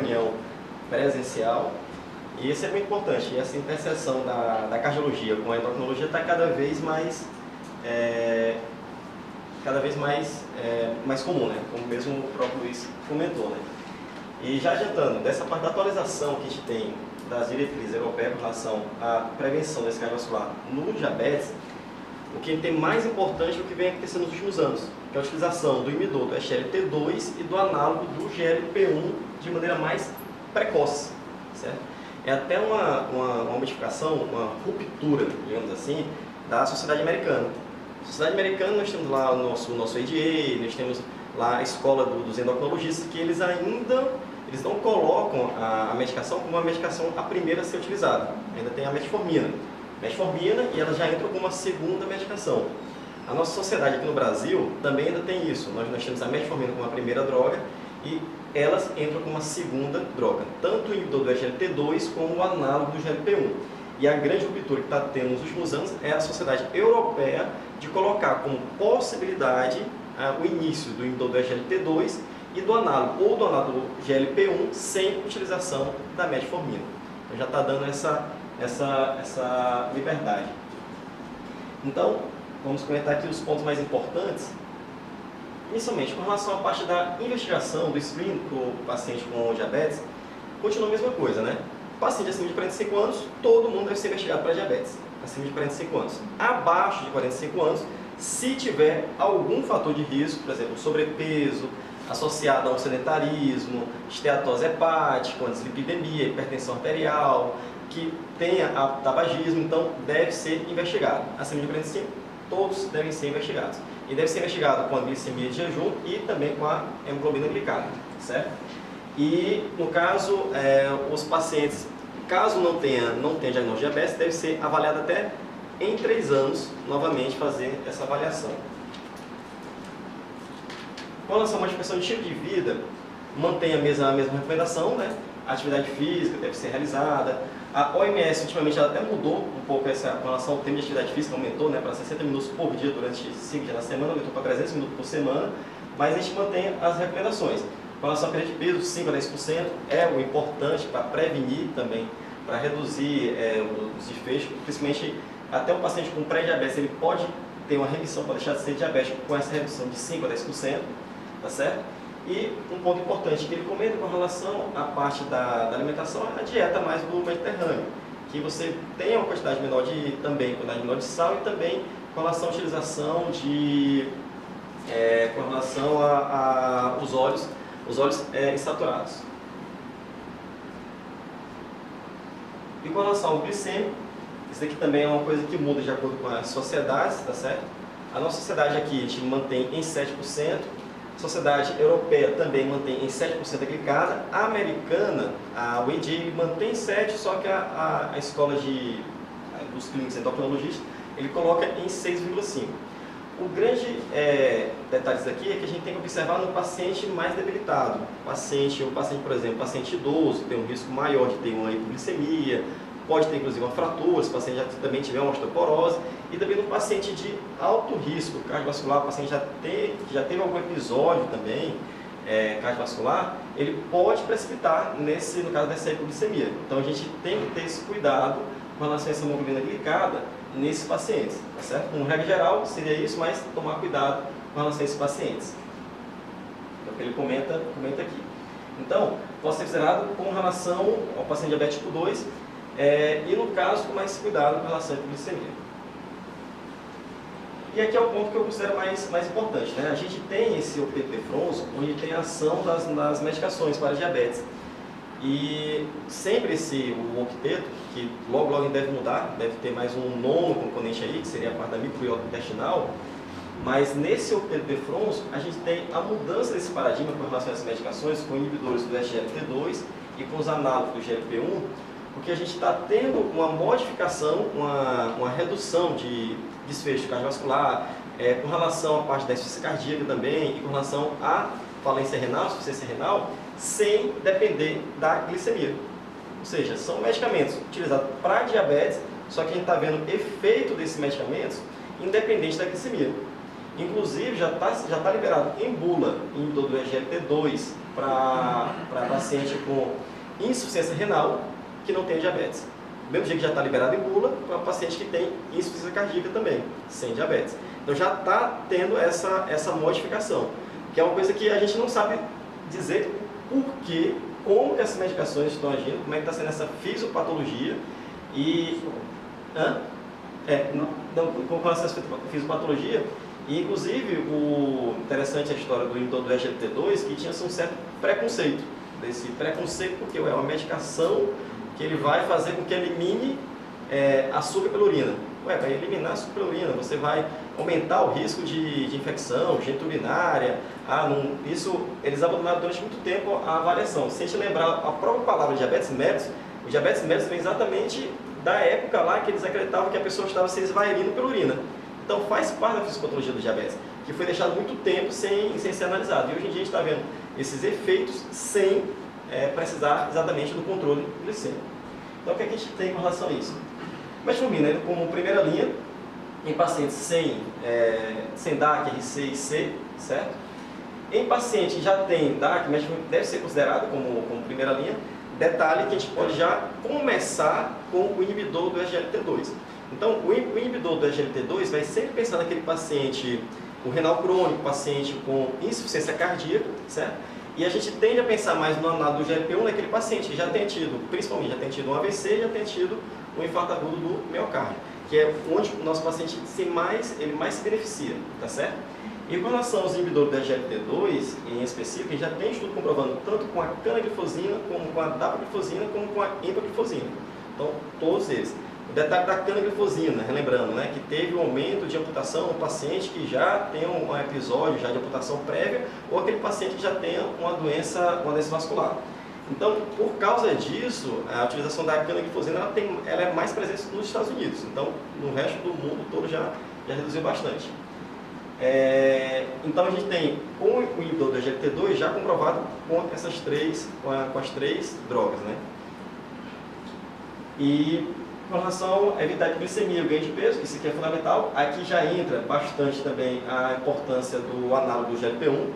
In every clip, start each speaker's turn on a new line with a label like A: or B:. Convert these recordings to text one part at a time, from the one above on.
A: reunião presencial. E isso é muito importante. E essa interseção da cardiologia com a endocrinologia está cada vez mais comum, né? Como mesmo o próprio Luiz comentou, né? E já adiantando, dessa parte da atualização que a gente tem das diretrizes europeias com relação à prevenção desse cardiovascular no diabetes, o que tem mais importante é o que vem acontecendo nos últimos anos, que é a utilização do inibidor do SGLT2 e do análogo do GLP-1 de maneira mais precoce, certo? É até uma modificação, uma ruptura, digamos assim, da sociedade americana. Na sociedade americana nós temos lá o nosso ADA, nós temos lá a escola dos endocrinologistas, que eles não colocam a medicação como uma medicação a primeira a ser utilizada. Ainda tem a metformina. E ela já entra como uma segunda medicação. A nossa sociedade aqui no Brasil também ainda tem isso. Nós temos a metformina como a primeira droga e elas entram como uma segunda droga. Tanto o inibidor do SGLT2 como o análogo do GLP-1. E a grande ruptura que está tendo nos últimos anos é a sociedade europeia de colocar como possibilidade o início do inibidor do SGLT2 e do análogo, ou do análogo do GLP-1 sem utilização da metformina. Então já está dando essa liberdade. Então, vamos comentar aqui os pontos mais importantes. Inicialmente, com relação à parte da investigação, do screening para o paciente com diabetes, continua a mesma coisa, né? Paciente acima de 45 anos, todo mundo deve ser investigado para diabetes, acima de 45 anos. Abaixo de 45 anos, se tiver algum fator de risco, por exemplo, sobrepeso, associado ao sedentarismo, esteatose hepática, uma dislipidemia, hipertensão arterial, que tenha tabagismo, então deve ser investigado. Acima de 45, todos devem ser investigados. E deve ser investigado com a glicemia de jejum e também com a hemoglobina glicada, certo? E, no caso, os pacientes, caso não tenha diagnóstico de diabetes, deve ser avaliado até em 3 anos, novamente, fazer essa avaliação. Com relação à modificação de estilo de vida, mantém a mesma recomendação, né? A atividade física deve ser realizada. A OMS, ultimamente, ela até mudou um pouco com relação ao tempo de atividade física, aumentou, né, para 60 minutos por dia durante 5 dias na semana, aumentou para 300 minutos por semana, mas a gente mantém as recomendações. Com relação à perda de peso, 5 a 10% é o importante para prevenir também, para reduzir os desfechos, principalmente até um paciente com pré-diabetes, ele pode ter uma remissão para deixar de ser diabético com essa redução de 5 a 10%, tá certo? E um ponto importante que ele comenta com relação à parte da alimentação é a dieta mais do Mediterrâneo, que você tem uma quantidade menor de sal e também com relação à utilização com relação aos óleos insaturados. E com relação ao glicêmico, isso aqui também é uma coisa que muda de acordo com as sociedades, tá certo? A nossa sociedade aqui a gente mantém em 7%, a sociedade europeia também mantém em 7% a glicada, a americana, a UED, mantém 7%, só que a escola dos clínicos endocrinologistas, ele coloca em 6,5%. O grande detalhe disso aqui é que a gente tem que observar no paciente mais debilitado. O paciente, por exemplo, paciente idoso, tem um risco maior de ter uma hipoglicemia, pode ter inclusive uma fratura, se o paciente já também tiver uma osteoporose, e também no paciente de alto risco cardiovascular, o paciente já teve algum episódio também cardiovascular, ele pode precipitar no caso dessa hipoglicemia. Então a gente tem que ter esse cuidado com relação a essa hemoglobina glicada nesses pacientes, tá certo? Como regra geral seria isso, mas tomar cuidado com relação a esses pacientes. É o que ele comenta aqui. Então, pode ser considerado com relação ao paciente diabético 2, e no caso com mais cuidado com relação à hipoglicemia. E aqui é o ponto que eu considero mais importante, né? A gente tem esse OPT-FRONS, onde tem a ação das medicações para diabetes. E sempre o octeto, que logo deve mudar, deve ter mais um nono componente aí, que seria a parte da microbiota intestinal, mas nesse OPT-FRONS a gente tem a mudança desse paradigma com relação a essas medicações, com inibidores do SGLT2 e com os análogos do GLP-1, porque a gente está tendo uma modificação, uma redução de desfecho cardiovascular, com relação à parte da insuficiência cardíaca também, e com relação à falência renal, insuficiência renal, sem depender da glicemia. Ou seja, são medicamentos utilizados para diabetes, só que a gente está vendo efeito desses medicamentos independente da glicemia. Inclusive, já tá liberado em bula inibidor do SGLT2 para paciente com insuficiência renal que não tem diabetes. Do mesmo jeito que já está liberado em bula para paciente que tem insuficiência cardíaca também, sem diabetes. Então já está tendo essa modificação, que é uma coisa que a gente não sabe dizer por quê, como que essas medicações estão agindo, como é que está sendo essa fisiopatologia e... com relação a essa fisiopatologia, e inclusive o interessante é a história do inibidor do SGLT2, que tinha um certo preconceito, desse preconceito porque é uma medicação que ele vai fazer com que elimine açúcar pela urina. Vai eliminar açúcar pela urina, você vai aumentar o risco de infecção, gente urinária. Isso, eles abandonaram durante muito tempo a avaliação. Se a gente lembrar a própria palavra diabetes mellitus, o diabetes mellitus vem exatamente da época lá que eles acreditavam que a pessoa estava se esvairindo pela urina. Então faz parte da fisiopatologia do diabetes, que foi deixado muito tempo sem ser analisado. E hoje em dia a gente está vendo esses efeitos sem precisar exatamente do controle glicêmico. Então o que a gente tem com relação a isso? Metformina como primeira linha em pacientes sem DAC, RC e C, certo? Em paciente que já tem DAC, metformina deve ser considerado como primeira linha. Detalhe que a gente pode já começar com o inibidor do SGLT2. Então, o inibidor do SGLT2 vai sempre pensar naquele paciente com renal crônico, paciente com insuficiência cardíaca, certo? E a gente tende a pensar mais no análogo do GLP-1 naquele paciente que já tem tido, principalmente, já tem tido um AVC, já tem tido um infarto agudo do miocárdio, que é onde o nosso paciente ele mais se beneficia, tá certo? E com relação aos inibidores do SGLT2, em específico, a gente já tem estudo comprovando tanto com a canaglifosina, como com a dapaglifosina, como com a empaglifosina. Então, todos eles. O detalhe da canaglifosina, relembrando, né, que teve um aumento de amputação no paciente que já tem um episódio já de amputação prévia, ou aquele paciente que já tenha uma doença vascular. Então, por causa disso, a utilização da canaglifosina ela é mais presente nos Estados Unidos. Então, no resto do mundo todo já reduziu bastante. Então a gente tem com o inibidor do SGLT2 já comprovado com as três drogas, né? E com relação a evitar a glicemia, o ganho de peso, isso aqui é fundamental. Aqui já entra bastante também a importância do análogo do GLP-1.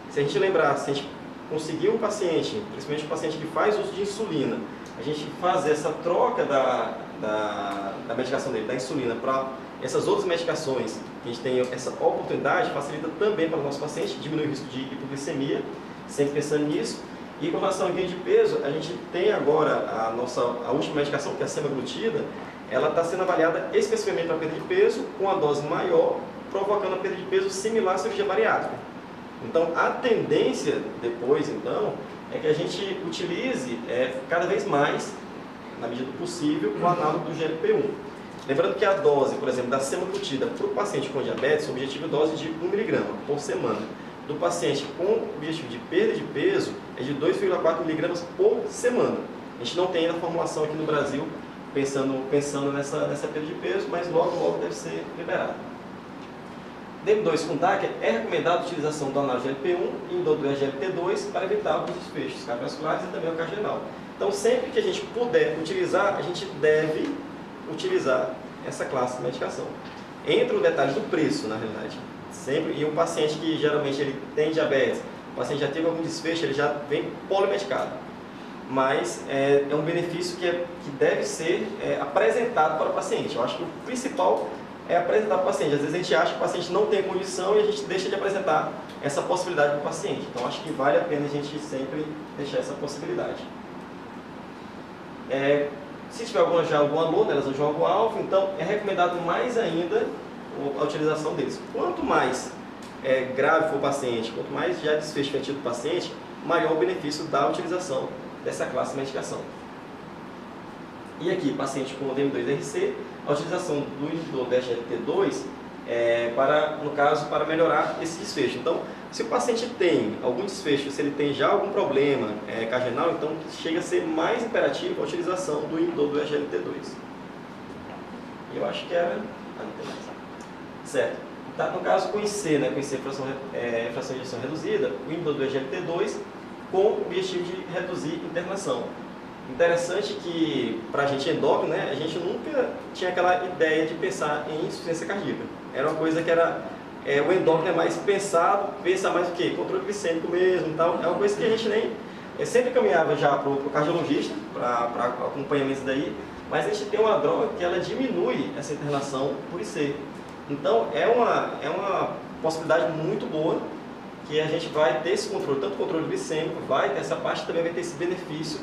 A: Se a gente lembrar, se a gente conseguir um paciente, principalmente um paciente que faz uso de insulina, a gente fazer essa troca da medicação dele, da insulina, para essas outras medicações, que a gente tem essa oportunidade, facilita também para o nosso paciente, diminui o risco de hipoglicemia, sempre pensando nisso. E com relação ao ganho de peso, a gente tem agora a última medicação, que é a semaglutida, ela está sendo avaliada especificamente para perda de peso, com a dose maior, provocando a perda de peso similar à cirurgia bariátrica. Então, a tendência depois, então, é que a gente utilize cada vez mais, na medida do possível, o análogo do GLP-1. Lembrando que a dose, por exemplo, da semaglutida para o paciente com diabetes, o objetivo é dose de 1 mg por semana. Do paciente com objetivo de perda de peso é de 2,4 mg por semana. A gente não tem ainda a formulação aqui no Brasil pensando nessa perda de peso, mas logo deve ser liberado. DM2 com DAC é recomendada a utilização do análogo GLP-1 e do SGLT2 para evitar os desfechos cardiovasculares e também o cardiovascular. Então, sempre que a gente puder utilizar, a gente deve utilizar essa classe de medicação. Entra o detalhe do preço, na realidade. Sempre, e o paciente que geralmente ele tem diabetes, o paciente já teve algum desfecho, ele já vem polimedicado. Mas é um benefício que deve ser apresentado para o paciente. Eu acho que o principal é apresentar para o paciente. Às vezes a gente acha que o paciente não tem condição e a gente deixa de apresentar essa possibilidade para o paciente. Então acho que vale a pena a gente sempre deixar essa possibilidade. Se tiver algum aluno, elas usam algo alfa, então é recomendado mais ainda a utilização deles. Quanto mais grave for o paciente, quanto mais já desfecho foi tido do paciente, maior o benefício da utilização dessa classe de medicação. E aqui, paciente com DM2-RC, a utilização do inibidor do SGLT2 no caso, para melhorar esse desfecho. Então, se o paciente tem algum desfecho, se ele tem já algum problema cardiovascular, então chega a ser mais imperativo a utilização do inibidor do SGLT2. Eu acho que era... Certo. Tá, no caso, com IC, com IC fração de injeção reduzida, o inibidor do SGLT2 com o objetivo de reduzir internação. Interessante que, para a gente endócrino, a gente nunca tinha aquela ideia de pensar em insuficiência cardíaca. Era uma coisa que era o endócrino é mais pensado, pensa mais o quê? Controle glicêmico mesmo e tal. É uma coisa que a gente nem... sempre caminhava já para o cardiologista, para acompanhamento daí, mas a gente tem uma droga que ela diminui essa internação por IC. Então, é uma possibilidade muito boa que a gente vai ter esse controle, tanto o controle glicêmico, vai ter essa parte, também vai ter esse benefício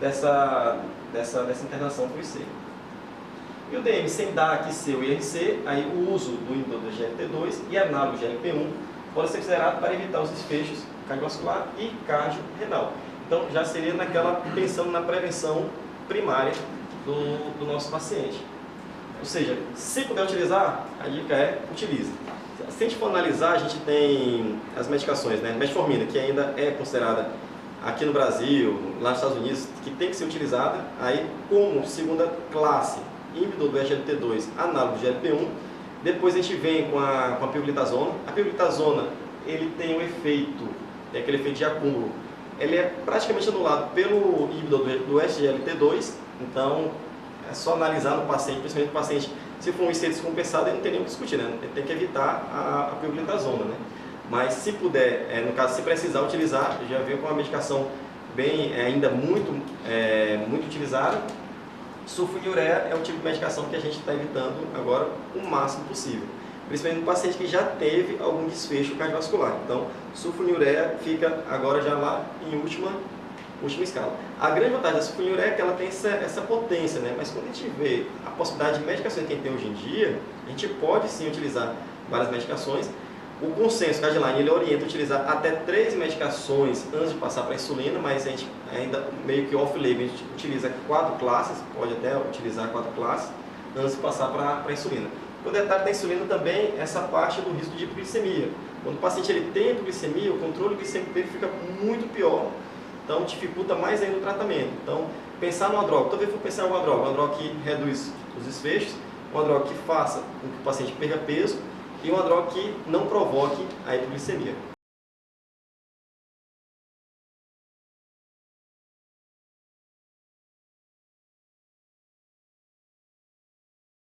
A: dessa internação por IC. E o DM, sem DAC, IC ou IRC, aí o uso do inibidor do GLT2 e análogo GLP-1 pode ser considerado para evitar os desfechos cardiovascular e cardiorrenal. Então, já seria pensando na prevenção primária do nosso paciente. Ou seja, se puder utilizar, a dica é utilize. Se a gente for analisar, a gente tem as medicações, né? Metformina, que ainda é considerada aqui no Brasil, lá nos Estados Unidos, que tem que ser utilizada aí como segunda classe, inibidor do SGLT2, análogo de GLP-1. Depois a gente vem com a pioglitazona. A pioglitazona, ele tem um efeito, tem aquele efeito de acúmulo. Ele é praticamente anulado pelo inibidor do SGLT2, então é só analisar no paciente, principalmente no paciente, se for um IC descompensado, ele não tem nem o que discutir, né? Ele tem que evitar a pioglitazona, né? Mas se puder, no caso, se precisar utilizar, já veio com uma medicação bem, ainda muito utilizada. Sulfonilureia é o tipo de medicação que a gente está evitando agora o máximo possível, principalmente no paciente que já teve algum desfecho cardiovascular. Então, sulfonilureia fica agora já lá em última escala. A grande vantagem da sulfonilureia é que ela tem essa potência, né? Mas quando a gente vê a possibilidade de medicações que a gente tem hoje em dia, a gente pode sim utilizar várias medicações. O consenso Guideline, ele orienta a utilizar até 3 medicações antes de passar para a insulina, mas a gente ainda meio que off-label, a gente utiliza 4 classes, pode até utilizar 4 classes antes de passar para a insulina. O detalhe da insulina também é essa parte do risco de hipoglicemia. Quando o paciente ele tem hipoglicemia, o controle glicêmico dele fica muito pior, então dificulta mais ainda o tratamento. Então, pensar numa droga, toda vez que for pensar em uma droga que reduz os desfechos, uma droga que faça com que o paciente perca peso, e uma droga que não provoque a hipoglicemia.